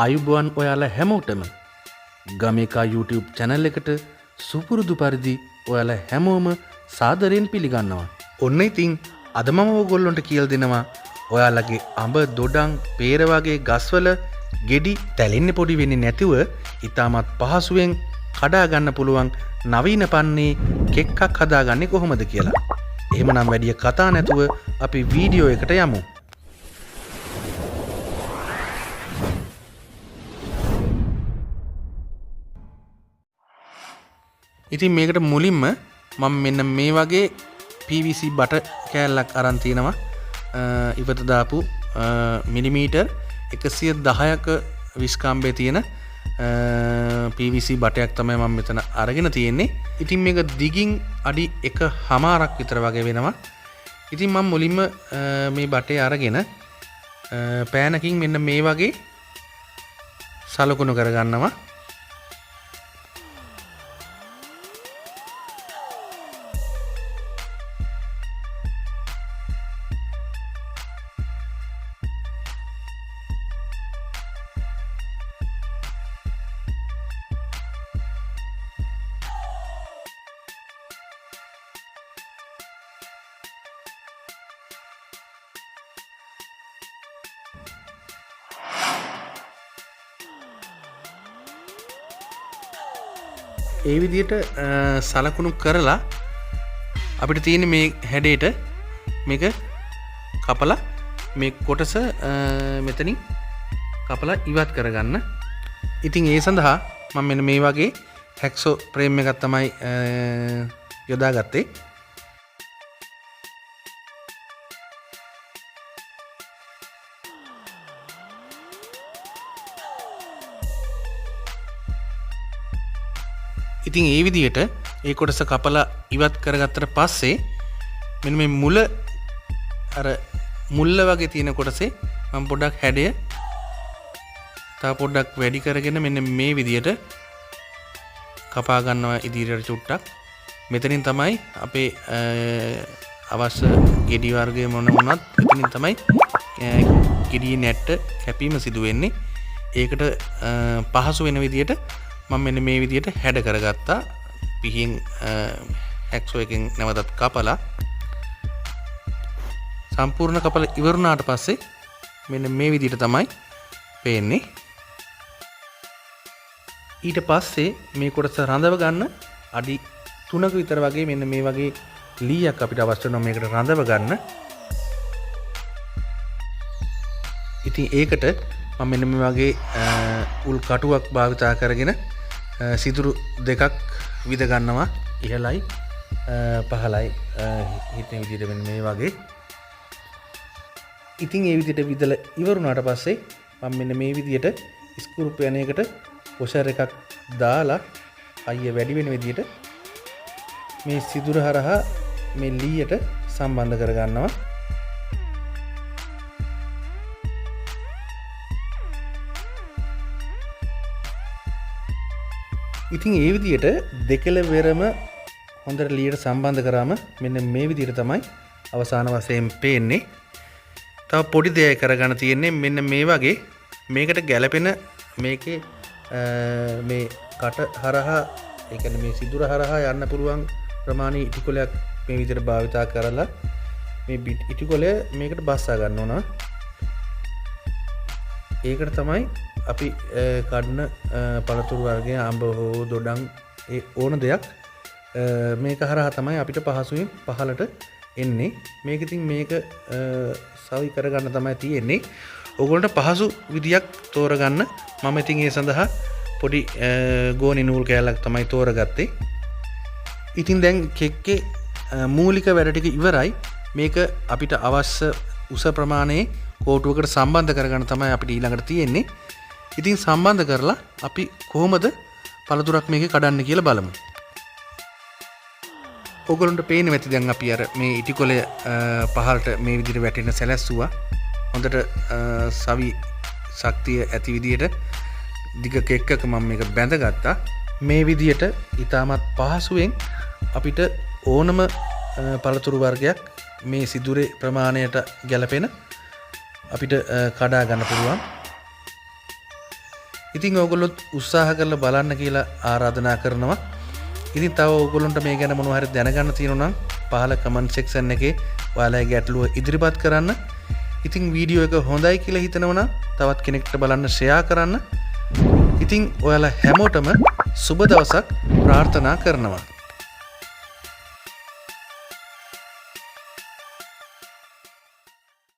අයුබෝවන් ඔයාලා හැමෝටම ගමේකා YouTube channel එකට සුපුරුදු පරිදි ඔයාලා හැමෝම සාදරයෙන් පිළිගන්නවා. ඔන්න ඉතින් අද මම ඔයගොල්ලන්ට කියලා දෙනවා ඔයාලගේ අඹ දොඩම් peer වගේ ගස්වල ගෙඩි තැලෙන්නේ පොඩි වෙන්නේ නැතුව ඉතාමත් පහසුවෙන් කඩා ගන්න පුළුවන් නවීන පන්නේ කෙක්කක් හදාගන්නේ කොහොමද කියලා. එහෙමනම් වැඩි කතා නැතුව අපි වීඩියෝ එකට යමු. ඉතින් මේකට මුලින්ම මම මෙන්න මේ වගේ PVC බට කෑල්ලක් අරන් තිනවා. ඉවත දාපු මිලිමීටර් 110ක විස්කාම්බේ තියෙන PVC බටයක් තමයි මම මෙතන අරගෙන තියෙන්නේ. ඉතින් මේක දිගින් අඩි 1.5ක් විතර වගේ වෙනවා. ඉතින් මම මුලින්ම මේ බටේ අරගෙන පෑනකින් මෙන්න මේ වගේ සලකුණු කරගන්නවා. ඒ විදිහට සලකුණු කරලා අපිට තියෙන මේ හැඩයට මේක කපලා මේ කොටස මෙතනින් කපලා ඉවත් කරගන්න. ඉතින් ඒ සඳහා මම මෙන්න මේ වගේ හැක්සෝ ෆ්‍රේම් එකක් තමයි යොදාගත්තේ. ඉතින් ඒ විදිහට ඒ කොටස කපලා ඉවත් කරගත්තට පස්සේ මෙන්න මේ මුල අර මුල්ල වගේ තියෙන කොටසේ මම පොඩ්ඩක් හැඩය තව පොඩ්ඩක් වැඩි කරගෙන මෙන්න මේ විදිහට කපා ගන්නවා ඉදිරියට චුට්ටක්. මෙතනින් තමයි අපේ අවශ්‍ය ගෙඩි වර්ගය මොන වුණත් එතනින් තමයි ගෙඩියේ නැට්ට කැපීම සිදු වෙන්නේ. ඒකට පහසු වෙන විදිහට මම මෙන්න මේ විදිහට හැඩ කරගත්තා. පිහින් හැක්සෝ එකෙන් නැවතත් කපලා සම්පූර්ණ කපලා ඉවරුණාට පස්සේ මෙන්න මේ විදිහට තමයි පේන්නේ. ඊට පස්සේ මේ කොටස රඳව ගන්න අඩි 3ක විතර වගේ මෙන්න මේ වගේ ලීයක් අපිට අවශ්‍ය වෙනවා මේකට රඳව ගන්න. ඉතින් ඒකට මම මෙන්න මේ වගේ උල් කටුවක් භාවිතා කරගෙන සිදුරු දෙකක් විද ගන්නවා. ඉහළයි පහළයි හිතෙන විදිහට මෙන්න මේ වගේ. ඉතින් ඒ විදිහට විදලා ඉවරුණාට පස්සේ මම මෙන්න මේ විදිහට ස්ක්‍රූ පෑනයකට වොෂර් එකක් දාලා අයිය වැඩි වෙන විදිහට මේ සිදුර හරහා මේ ලීයට සම්බන්ධ කරගන්නවා. ඉතින් ඒ විදිහට දෙකලවරම හොඳට ලීයට සම්බන්ධ කරාම මෙන්න මේ විදිහට තමයි අවසාන වශයෙන් පේන්නේ. තව පොඩි දෙයක් කරගන්න තියෙන්නේ මෙන්න මේ වගේ මේකට ගැලපෙන මේකේ මේ කට හරහා ඒ කියන්නේ මේ සිදුර හරහා යන්න පුළුවන් ප්‍රමාණී ඉටිකොලයක් මේ විදිහට භාවිතා කරලා මේ ඉටිකොලය මේකට බස්සා ගන්න ඕන. ඒකට තමයි අපි කඩන පළතුරු වර්ගය අඹ හෝ දොඩම් ඒ ඕන දෙයක් මේක හරහා තමයි අපිට පහසුවෙන් පහලට එන්නේ. මේක ඉතින් මේක සවි කරගන්න තමයි තියෙන්නේ. ඕගොල්ලන්ට පහසු විදියක් තෝරගන්න මම ඉතින් ඒ සඳහා පොඩි ගෝනි නූල් කෑල්ලක් තමයි තෝරගත්තේ. ඉතින් දැන් කෙක්කේ මූලික වැඩ ටික ඉවරයි. මේක අපිට අවශ්‍ය උස ප්‍රමාණයේ කෝටුවකට සම්බන්ධ කරගන්න තමයි අපිට ඊළඟට තියෙන්නේ. ඉතින් සම්බන්ධ කරලා අපි කොහොමද පළතුරක් මේකේ කඩන්න කියලා බලමු. ඔයගොල්ලන්ට පේන්නේ නැති දැන් අපි අර මේ ඉටිකොලය පහළට මේ විදිහට වැටෙන සැලැස්සුවා. හොඳට සවි ශක්තිය ඇති විදිහට දිග කෙක්කක මම මේක බැඳගත්තා. මේ විදිහට ඊටමත් පහසුවෙන් අපිට ඕනම පළතුරු වර්ගයක් මේ සිදුරේ ප්‍රමාණයට ගැලපෙන අපිට කඩා ගන්න පුළුවන්. ඉතින් ඕගොල්ලොත් උත්සාහ කරලා බලන්න කියලා ආරාධනා කරනවා. ඉතින් තව ඕගොල්ලොන්ට මේ ගැන මොනවා හරි දැනගන්න තියෙනවා නම් පහළ කමෙන්ට් සෙක්ෂන් එකේ ඔයාලගේ ගැටලුව ඉදිරිපත් කරන්න. ඉතින් වීඩියෝ එක හොඳයි කියලා හිතනවා නම් තවත් කෙනෙක්ට බලන්න ෂෙයා කරන්න. ඉතින් ඔයාලා හැමෝටම සුබ දවසක් ප්‍රාර්ථනා කරනවා.